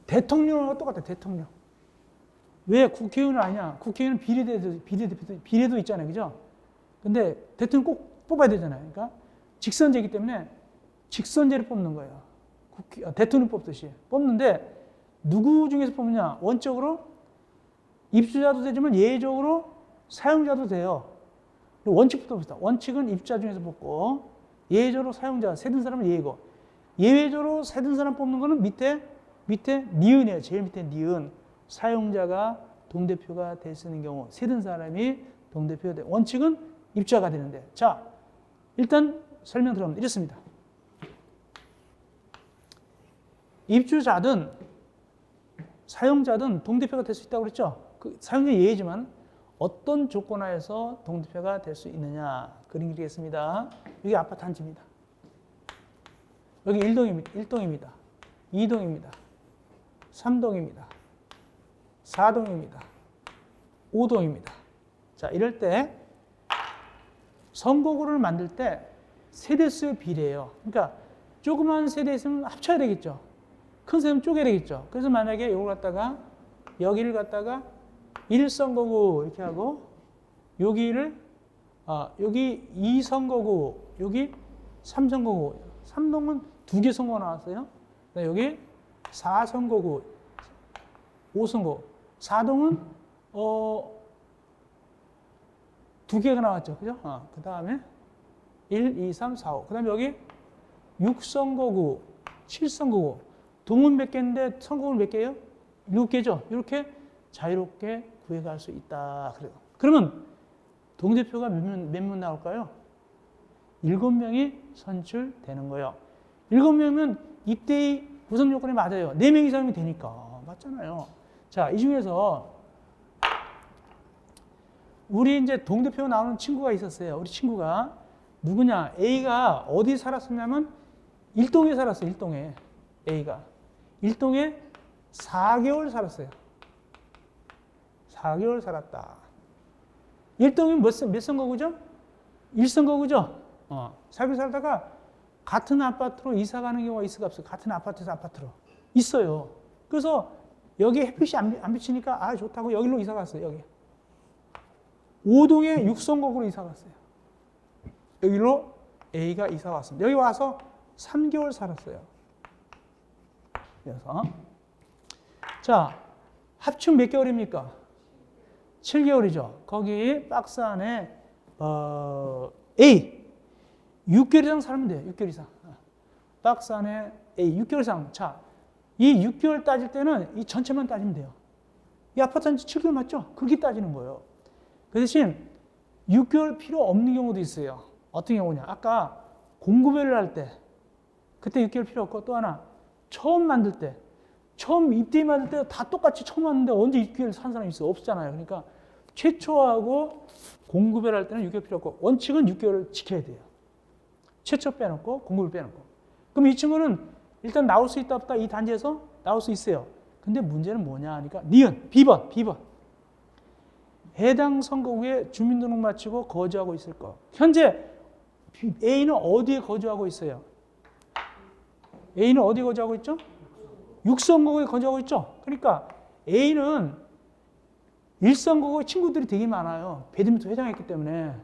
대통령과 똑같아요. 대통령. 왜 국회의원은 아니냐? 국회의원은 비례도 있잖아요. 그죠? 근데 대통령 꼭 뽑아야 되잖아요. 그러니까 직선제이기 때문에 직선제를 뽑는 거예요. 대통령 뽑듯이. 뽑는데 누구 중에서 뽑느냐? 원적으로 입주자도 되지만 예외적으로 사용자도 돼요. 원칙부터 봅시다. 원칙은 입주자 중에서 뽑고 예외적으로 사용자, 세든 사람은 예외고 예외적으로 세든 사람 뽑는 거는 밑에 니은이에요. 제일 밑에 니은. 사용자가 동대표가 될 수 있는 경우 세든 사람이 동대표가 돼. 원칙은 입주자가 되는데. 자, 일단 설명 들어가면 이렇습니다. 입주자든 사용자든 동대표가 될 수 있다고 그랬죠. 그 사용자 예외지만 어떤 조건 하에서 동대표가 될 수 있느냐. 그림 그리겠습니다. 여기 아파트 단지입니다. 여기 1동입니다. 2동입니다. 3동입니다. 4동입니다. 5동입니다. 자, 이럴 때 선거구를 만들 때 세대수의 비례예요. 그러니까 조그만 세대 있으면 합쳐야 되겠죠. 큰 세대는 쪼개야 되겠죠. 그래서 만약에 이걸 갖다가 여기를 갖다가 1선거구 이렇게 하고 여기를 여기 2선거구 여기 3선거구 3동은 2개 선거가 나왔어요. 여기 4선거구 5선거구 4동은 2개가 나왔죠. 그죠? 그 다음에 1, 2, 3, 4, 5. 그 다음에 여기 6선거구, 7선거구. 동은 몇 개인데 선거구는 몇 개예요? 7개죠. 이렇게 자유롭게 구해갈 수 있다. 그래요. 그러면 동대표가 몇 명 나올까요? 7명이 선출되는 거예요. 7명이면 입대의 구성 요건이 맞아요. 4명 이상이 되니까. 맞잖아요. 자, 이 중에서 우리 이제 동대표 나오는 친구가 있었어요. 우리 친구가 누구냐? A가 어디 살았었냐면 1동에 살았어요. 1동에. A가. 1동에 4개월 살았어요. 4개월 살았다. 1동이 몇 선거구죠? 1선거구죠? 4개월 살다가 같은 아파트로 이사 가는 경우가 있을까 없어요? 같은 아파트에서 아파트로. 있어요. 그래서 여기 햇빛이 안 비치니까 좋다고 여기로 이사 갔어요. 여기. 5동에 6선거구로 이사 갔어요. 여기로 A가 이사 왔습니다. 여기 와서 3개월 살았어요. 그래서 자, 합치면 몇 개월입니까? 7개월이죠. 거기 박스 안에 A 6개월 이상 살면 돼요. 6개월 이상. 박스 안에 A 6개월 이상. 자, 이 6개월 따질 때는 이 전체만 따지면 돼요. 이 아파트 단지 7개월 맞죠? 그렇게 따지는 거예요. 그 대신 6개월 필요 없는 경우도 있어요. 어떤 경우냐? 아까 공급을 할 때 그때 6개월 필요 없고 또 하나 처음 만들 때 처음 입대 만들 때 다 똑같이 처음 왔는데 언제 6개월 산 사람이 있어? 없잖아요. 그러니까 최초하고 공급을 할 때는 6개월 필요 없고 원칙은 6개월을 지켜야 돼요. 최초 빼놓고 공급을 빼놓고. 그럼 이 친구는 일단 나올 수 있다 없다 이 단지에서 나올 수 있어요. 근데 문제는 뭐냐 하니까 니은 B번 해당 선거구에 주민등록 마치고 거주하고 있을 거. 현재 A는 어디에 거주하고 있어요? A는 어디에 거주하고 있죠? 6선거구에 거주하고 있죠. 그러니까 A는 1선거구에 친구들이 되게 많아요. 배드민턴 회장했기 때문에.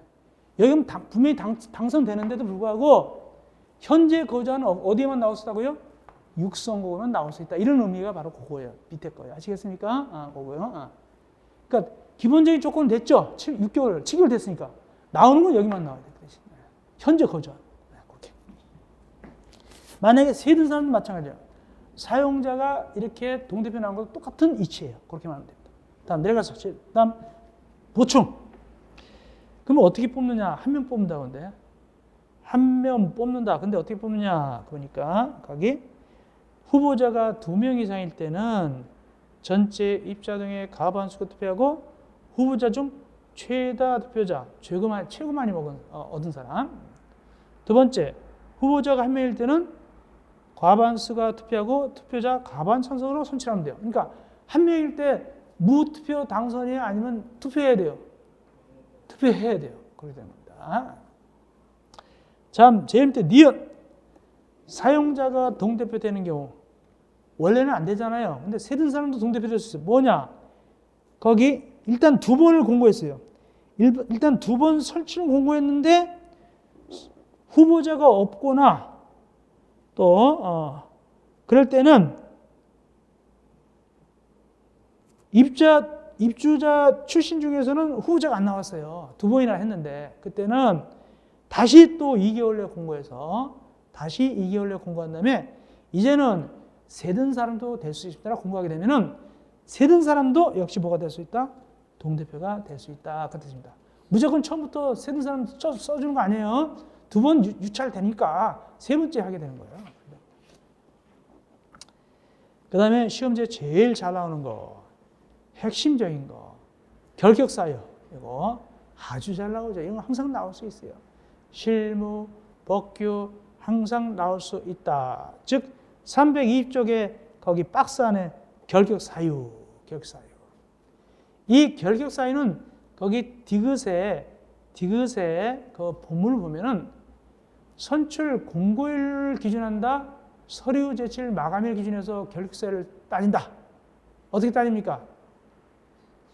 여기는 분명히 당선되는데도 불구하고 현재 거주하는 어디에만 나올 수 있다고요? 6선거구는 나올 수 있다. 이런 의미가 바로 그거예요. 밑에 거예요. 아시겠습니까? 그거요. 그러니까 기본적인 조건은 됐죠. 7개월 됐으니까. 나오는 건 여기만 나와야 돼. 현재 거주한. 그렇게. 만약에 세든 사람도 마찬가지예요. 사용자가 이렇게 동대표 나온 것도 똑같은 이치예요. 그렇게 말하면 됩니다. 다음 내려가서 다음 보충. 그러면 어떻게 뽑느냐? 한 명 뽑는다 근데 한 명 뽑는다. 근데 어떻게 뽑느냐? 그러니까 거기 후보자가 2명 이상일 때는 전체 입자 등의 과반수가 투표하고 후보자 중 최다 득표자, 최고 많이 얻은 사람. 두 번째, 후보자가 1명일 때는 과반수가 투표하고 투표자 과반 찬성으로 선출하면 돼요. 그러니까 1명일 때 무투표 당선이에요? 아니면 투표해야 돼요? 투표해야 돼요. 그렇게 됩니다. 자, 제일 밑에 니은. 사용자가 동대표 되는 경우. 원래는 안 되잖아요. 근데 세든 사람도 동대표 될 수 있어요. 뭐냐? 거기 일단 2번을 공고했어요. 일단 2번 설치는 공고했는데 후보자가 없거나 또 그럴 때는 입주자 출신 중에서는 후보자가 안 나왔어요. 2번이나 했는데 그때는 다시 또 2개월 내에 공고해서 다시 2개월 내에 공고한 다음에 이제는 세든 사람도 될 수 있다라고 공고하게 되면은 세든 사람도 역시 뭐가 될 수 있다? 동대표가 될 수 있다. 그 뜻입니다. 무조건 처음부터 세든 사람 써주는 거 아니에요. 2번 유찰되니까 3번째 하게 되는 거예요. 그 다음에 시험지에 제일 잘 나오는 거, 핵심적인 거, 결격사유. 이거 아주 잘 나오죠. 이거 항상 나올 수 있어요. 실무, 법규 항상 나올 수 있다. 즉 320쪽에 거기 박스 안에 결격사유. 이 결격사유는 거기 디귿에 그 본문을 보면은 선출 공고일을 기준한다. 서류 제출 마감일 기준해서 결격사유를 따진다. 어떻게 따집니까?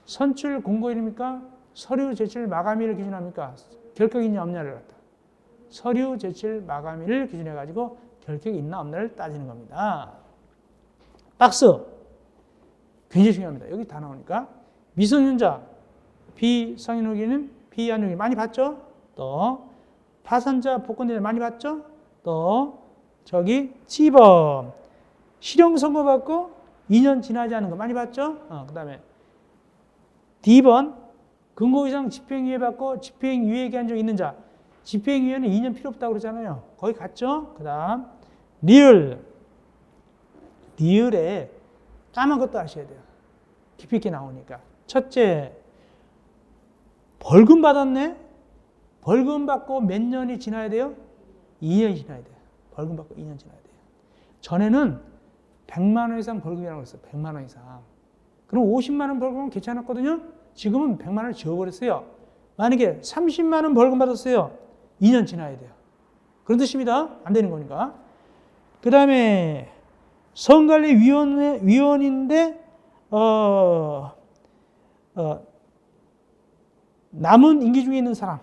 선출 공고일입니까? 서류 제출 마감일을 기준합니까? 결격이 있냐 없냐를 갖다. 서류 제출 마감일을 기준해 가지고 결격이 있나 없나를 따지는 겁니다. 박스 굉장히 중요합니다. 여기 다 나오니까 미성년자, 비성인후기는 비한육이 많이 봤죠? 또 파산자, 복권대장 많이 봤죠? 또 저기 C번 실형 선고받고 2년 지나지 않은 거 많이 봤죠? 그 다음에 D번 근고 이상 집행유예 받고 집행유예 기한적 있는 자. 집행유예는 2년 필요 없다고 그러잖아요. 거기 갔죠? 그 다음 리을에 까만 것도 아셔야 돼요. 깊이 있게 나오니까. 첫째, 벌금 받았네? 벌금 받고 몇 년이 지나야 돼요? 2년이 지나야 돼요. 벌금 받고 2년 지나야 돼요. 전에는 100만 원 이상 벌금이라고 했어요. 100만 원 이상. 그럼 50만 원 벌금은 괜찮았거든요? 지금은 100만 원을 지워버렸어요. 만약에 30만 원 벌금 받았어요. 2년 지나야 돼요. 그런 뜻입니다. 안 되는 거니까. 그 다음에 선관리위원인데 남은 임기 중에 있는 사람.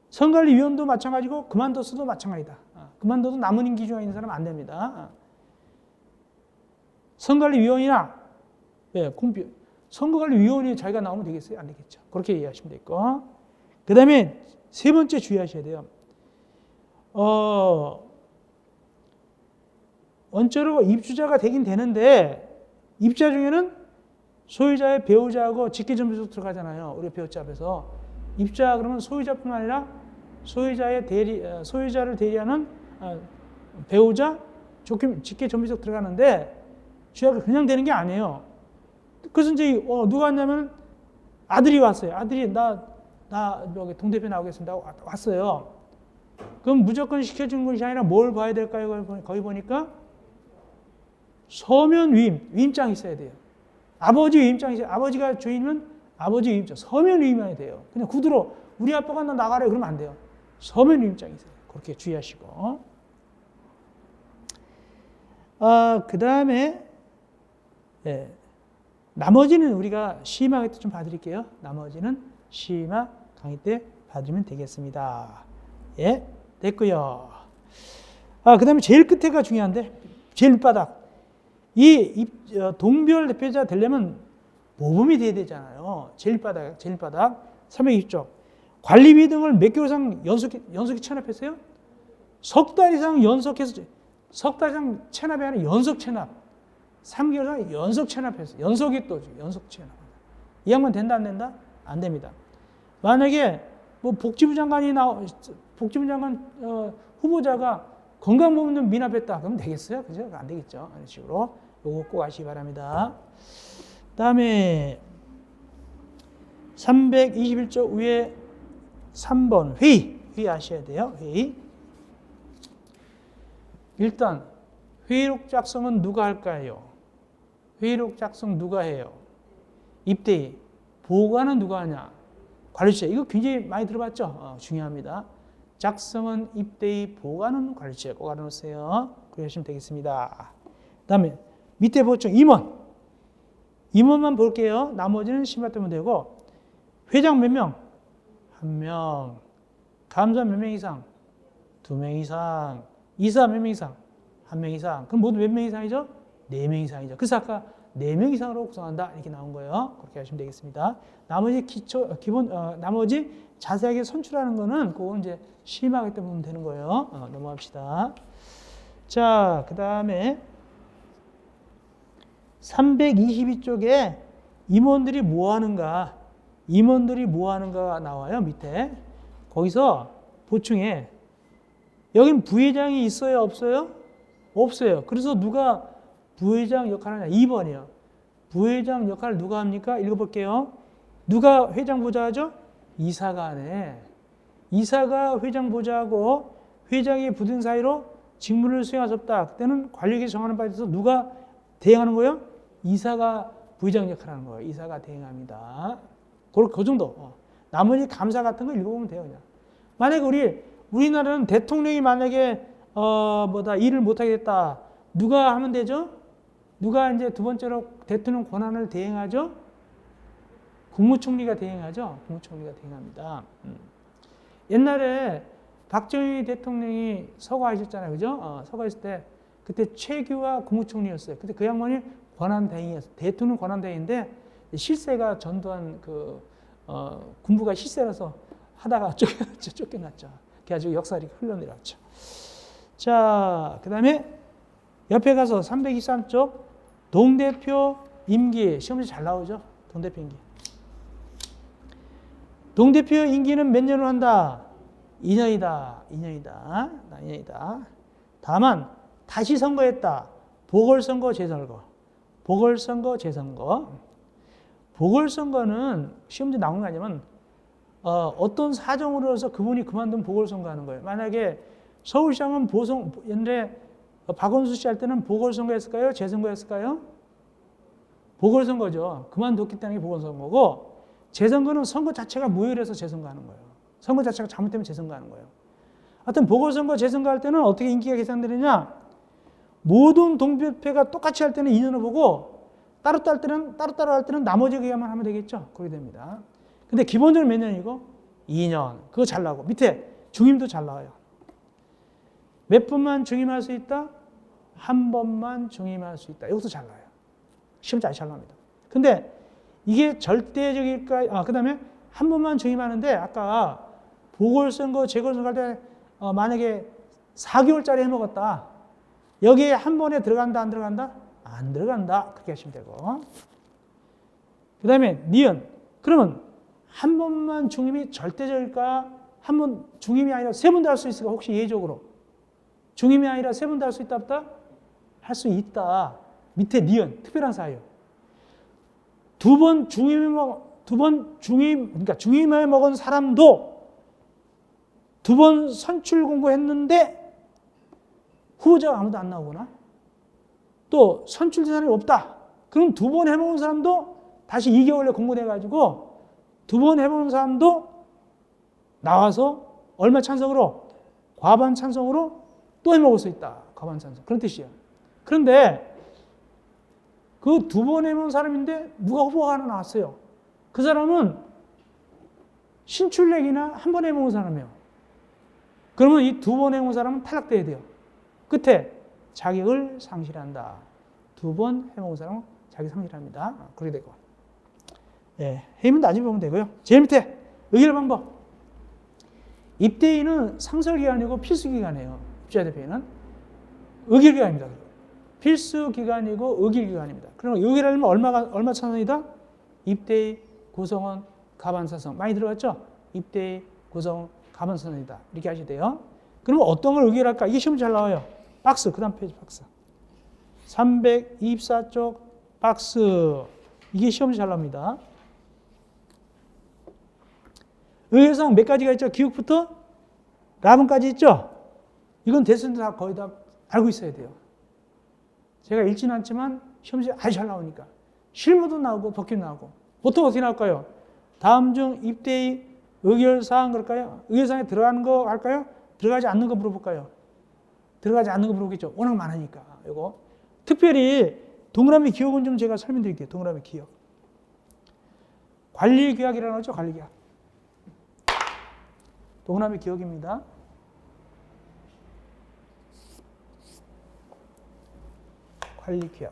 선관리위원도 마찬가지고 그만뒀어도 마찬가지다. 그만둬도 남은 임기 중에 있는 사람 안 됩니다. 선관리위원이나 선거관리위원이 자기가 나오면 되겠어요? 안 되겠죠. 그렇게 이해하시면 되겠고. 그 다음에 3번째 주의하셔야 돼요. 원적으로 입주자가 되긴 되는데 입주자 중에는 소유자의 배우자하고 직계전비속 들어가잖아요. 우리 배우자 앞에서. 입주자 그러면 소유자뿐만 아니라 소유자를 대리하는 배우자, 직계전비속 들어가는데 주자가 그냥 되는 게 아니에요. 그래서 이제 누가 왔냐면 아들이 왔어요. 아들이 나 여기 동대표 나오겠습니다. 왔어요. 그럼 무조건 시켜준 것이 아니라 뭘 봐야 될까요? 거기 보니까 서면 위임장이 있어야 돼요. 아버지 위임장이 있어요. 아버지가 주인이면 아버지 위임장, 서면 위임해야 돼요. 그냥 구두로 우리 아빠가 나 나가래 그러면 안 돼요. 서면 위임장이 있어요. 그렇게 주의하시고. 그 다음에 나머지는 우리가 시마 강의 때 좀 봐드릴게요. 나머지는 시마 강의 때 봐드리면 되겠습니다. 예, 됐고요. 그 다음에 제일 끝에가 중요한데 제일 밑바닥. 이 동별 대표자 되려면 모범이 돼야 되잖아요. 제일 바닥 320쪽. 관리비 등을 몇 개월 이상 연속히 체납했어요? 석 달 이상 연속해서, 석 달 이상 체납이 아니라 연속 체납. 3개월 이상 연속 체납했어요. 연속이 또 연속 체납. 이 양반 된다, 안 된다? 안 됩니다. 만약에 뭐 복지부 장관 후보자가 건강보험료 미납했다. 그러면 되겠어요? 그죠? 안 되겠죠. 이런 식으로. 요거 꼭 아시기 바랍니다. 다음에 321조 위에 3번 회의 아셔야 돼요. 회의. 일단 회의록 작성은 누가 할까요? 회의록 작성 누가 해요? 입대위. 보관은 누가 하냐? 관리처. 이거 굉장히 많이 들어봤죠? 중요합니다. 작성은 입대위, 보관은 관리처. 꼭 알아놓으세요. 그러시면 되겠습니다. 그 다음에 밑에 보죠. 임원. 임원만 볼게요. 나머지는 심의하면 되고, 회장 몇 명? 1명. 감사 몇 명 이상? 2명 이상. 이사 몇 명 이상? 1명 이상. 그럼 모두 몇 명 이상이죠? 4명 이상이죠. 그래서 아까 4명 이상으로 구성한다. 이렇게 나온 거예요. 그렇게 하시면 되겠습니다. 나머지 나머지 자세하게 선출하는 거는 그건 이제 심의하기 때문에 보면 되는 거예요. 넘어갑시다. 자, 그 다음에 322쪽에 임원들이 뭐 하는가? 임원들이 뭐 하는가 나와요. 밑에. 거기서 보충해. 여긴 부회장이 있어요? 없어요? 없어요. 그래서 누가 부회장 역할을 하냐? 2번이요. 부회장 역할을 누가 합니까? 읽어볼게요. 누가 회장 보좌하죠? 이사가 하네. 이사가 회장 보좌하고 회장이 부등 사이로 직무를 수행할 수 없다. 그때는 관리계획 정하는 바에 대해서 누가 대행하는 거예요? 이사가 부회장 역할을 하는 거예요. 이사가 대행합니다. 그 정도. 나머지 감사 같은 거 읽어보면 돼요. 그냥. 만약에 우리나라는 대통령이 만약에 일을 못하겠다. 누가 하면 되죠? 누가 이제 두 번째로 대통령 권한을 대행하죠? 국무총리가 대행하죠? 국무총리가 대행합니다. 옛날에 박정희 대통령이 서거하셨잖아요. 그죠? 서거했을 때 그때 최규하 국무총리였어요. 근데 그 양반이 권한 대행이었어요. 대통령 권한 대행인데 실세가 전두환 군부가 실세라서 하다가 쫓겨났죠. 그래가지고 역사가 이렇게 흘러내려왔죠. 자, 그 다음에 옆에 가서 323쪽 동대표 임기 시험지 잘 나오죠. 동대표 임기. 동대표 임기는 몇 년으로 한다? 2년이다. 2년이다. 다만 다시 선거했다. 보궐선거, 재선거. 보궐선거, 재선거. 보궐선거는 시험지 나오는 거 아니면 어떤 사정으로 해서 그분이 그만두면 보궐선거 하는 거예요. 만약에 서울시장은 옛날에 박원순 씨 할 때는 보궐선거였을까요? 재선거였을까요? 보궐선거죠. 그만뒀기 때문에 보궐선거고, 재선거는 선거 자체가 무효라서 재선거하는 거예요. 선거 자체가 잘못되면 재선거하는 거예요. 하여튼 보궐선거, 재선거 할 때는 어떻게 인기가 계산되느냐? 모든 동표가 똑같이 할 때는 2년을 보고 따로따로 할 때는 나머지 기간만 하면 되겠죠. 그렇게 됩니다. 근데 기본적으로 몇 년이고? 2년. 그거 잘 나오고. 밑에 중임도 잘 나와요. 몇 번만 중임할 수 있다? 한 번만 중임할 수 있다. 이것도 잘 나와요. 시험 잘 나옵니다. 근데 이게 절대적일까? 그 다음에 한 번만 중임하는데 아까 보궐선거, 재보궐선거 할 때 만약에 4개월짜리 해먹었다. 여기에 한 번에 들어간다, 안 들어간다? 안 들어간다. 그렇게 하시면 되고. 그 다음에 니은. 그러면 한 번만 중임이 절대적일까? 한 번 중임이 아니라 세 번도 할 수 있을까? 혹시 예외적으로. 중임이 아니라 세 번도 할 수 있다, 없다? 할 수 있다. 밑에 니은. 특별한 사유. 그러니까 중임을 먹은 사람도 두 번 선출 공고했는데 후보자가 아무도 안 나오거나 또 선출된 사람이 없다. 그럼 두 번 해먹은 사람도 다시 2개월에 공고돼가지고 두 번 해먹은 사람도 나와서 얼마 찬성으로? 과반 찬성으로 또 해먹을 수 있다. 과반 찬성. 그런 뜻이에요. 그런데 그 두 번 해먹은 사람인데 누가 후보가 하나 나왔어요. 그 사람은 신출내기나 한 번 해먹은 사람이에요. 그러면 이 두 번 해먹은 사람은 탈락돼야 돼요. 끝에 자격을 상실한다. 두 번 해먹은 사람은 자격 상실합니다. 그렇게 되고. 예, 해면 나중에 보면 되고요. 제일 밑에 의결 방법. 입대인은 상설기관이고 필수기관이에요. 입주자 대표인은 의결기관입니다. 필수기관이고 의결기관입니다. 그러면 의결하려면 얼마 찬성이다? 입대인, 구성원, 가반사성. 많이 들어갔죠? 입대인, 구성원, 가반사성이다. 이렇게 하셔야 돼요. 그러면 어떤 걸 의결할까? 이게 시험 잘 나와요. 박스, 그 다음 페이지 박스. 324쪽 박스. 이게 시험이 잘 나옵니다. 의결사항 몇 가지가 있죠? 기억부터 라문까지 있죠? 이건 대선도 다 거의 다 알고 있어야 돼요. 제가 읽지는 않지만 시험지 아주 잘 나오니까. 실무도 나오고 독해도 나오고. 보통 어떻게 나올까요? 다음 중 입대의 의결사항 그럴까요? 의결사항에 들어가는 거 할까요? 들어가지 않는 거 물어볼까요? 들어가지 않는 거 물어보겠죠. 워낙 많으니까. 이거 특별히 동그라미 기억은 좀 제가 설명드릴게요. 동그라미 기억. 관리계약이라는 거죠. 관리계약. 동그라미 기억입니다. 관리계약.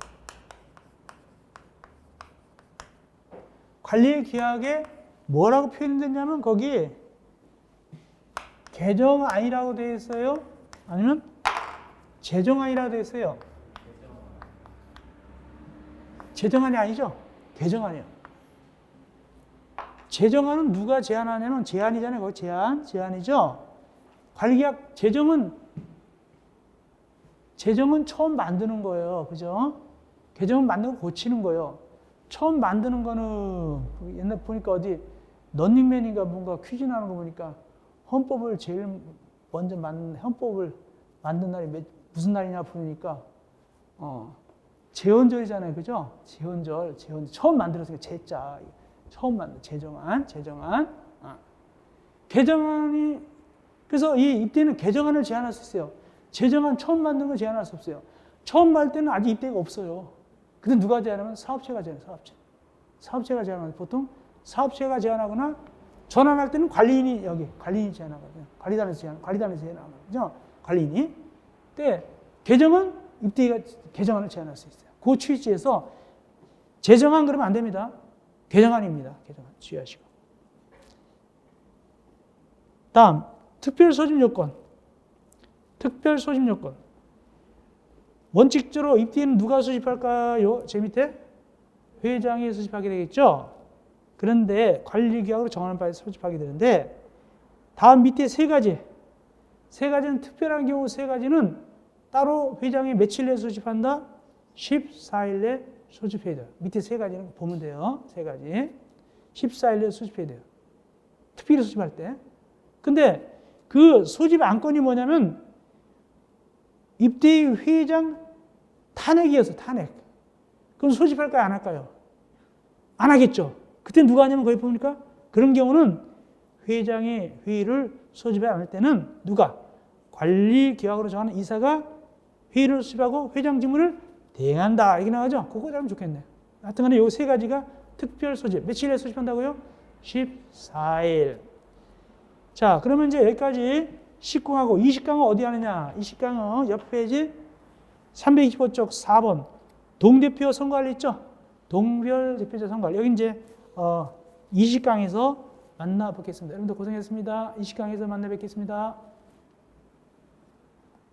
관리계약에 뭐라고 표현됐냐면 거기 개정안이라고 되어 있어요. 아니면 제정안이라고 되어 있어요. 제정안이 아니죠. 개정안이에요. 제정안은 누가 제안하냐면 제안이잖아요. 거기 제안이죠. 관리계약 제정은 처음 만드는 거예요. 그죠? 개정은 만들고 고치는 거예요. 처음 만드는 거는 옛날 보니까 어디 런닝맨인가 뭔가 퀴즈 나는 거 보니까 헌법을 제일 먼저 헌법을 만든 날이 무슨 날이냐 보니까 제헌절이잖아요. 그죠? 제헌절. 처음 만들었어요. 제자. 처음 만든 제정안. 개정안이 그래서 이 입대는 개정안을 제안할 수 있어요. 제정안 처음 만든 거 제안할 수 없어요. 처음 말 때는 아직 입대가 없어요. 근데 누가 제안하면 사업체가 제안해요. 사업체가 제안하면 보통 사업체가 제안하거나 전환할 때는 관리인이 제안하거든요. 관리단에서 제안하거든요. 관리인이. 근데 개정은 입대가 개정안을 제안할 수 있어요. 그 취지에서 제정안 그러면 안 됩니다. 개정안입니다. 개정안 주의하시고. 다음 특별 소집 요건. 원칙적으로 입대는 누가 수집할까요? 제 밑에 회장이 수집하게 되겠죠. 그런데 관리계약으로 정하는 바에 수집하게 되는데 다음 밑에 세 가지는 특별한 경우 세 가지는 따로 회장이 며칠 내에 수집한다? 14일 내에 수집해야 돼요. 밑에 세 가지는 보면 돼요. 세 가지. 14일 내에 수집해야 돼요. 특별히 수집할 때. 근데 그 수집 안건이 뭐냐면 입대의 회장 탄핵이어서 탄핵. 그럼 수집할까요? 안 할까요? 안 하겠죠. 그때 누가 하냐면 거기 보니까 그런 경우는 회장의 회의를 소집해 안 할 때는 누가? 관리계약으로 정하는 이사가 회의를 수집하고 회장 직무를 대행한다. 이게 나가죠? 그거 하면 좋겠네. 하여튼 간에 이 세 가지가 특별 소집. 며칠에 소집한다고요? 14일. 자, 그러면 이제 여기까지 19강하고 20강은 어디 하느냐? 20강은 옆 페이지 325쪽 4번. 동대표 선거할 있죠? 동별 대표자 선거할. 여기 이제 20강에서 만나 뵙겠습니다. 여러분들 고생했습니다. 20강에서 만나 뵙겠습니다.